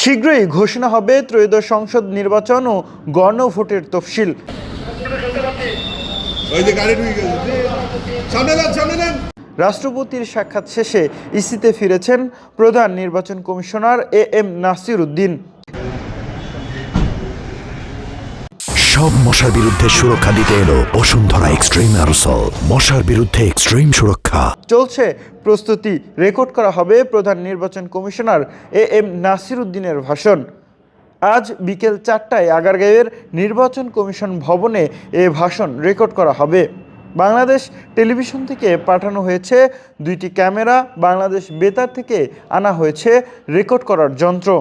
শীঘ্রই ঘোষণা হবে ত্রয়োদশ সংসদ নির্বাচন ও গণভোটের তফসিল। রাষ্ট্রপতির সাক্ষাৎ শেষে ইসিতে ফিরেছেন প্রধান নির্বাচন কমিশনার AM নাসির উদ্দিন। সব মশার বিরুদ্ধে সুরক্ষা দিতে এলো বসুন্ধরা এক্সট্রিম অ্যারোসল, মশার বিরুদ্ধে এক্সট্রিম সুরক্ষা। চলছে প্রস্তুতি। রেকর্ড করা হবে প্রধান নির্বাচন কমিশনার AM নাসির উদ্দিনের ভাষণ। আজ বিকেল 4টায় আগারগাঁওয়ের নির্বাচন কমিশন ভবনে এ ভাষণ রেকর্ড করা হবে। বাংলাদেশ টেলিভিশন থেকে পাঠানো হয়েছে 2টি ক্যামেরা, বাংলাদেশ বেতার থেকে আনা হয়েছে রেকর্ড করার যন্ত্র।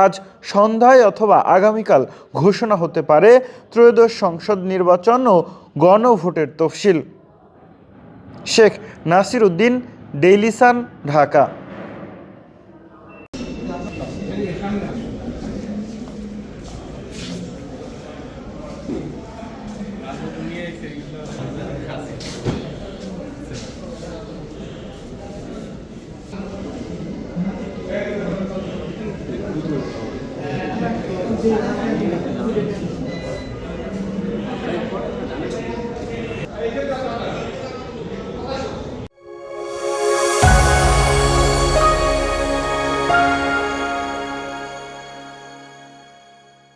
আজ সন্ধ্যায় অথবা আগামীকাল ঘোষণা হতে পারে ত্রয়োদশ সংসদ নির্বাচন ও গণভোটের তফসিল। Sheikh Nasir Uddin, Daily Sun, Dhaka.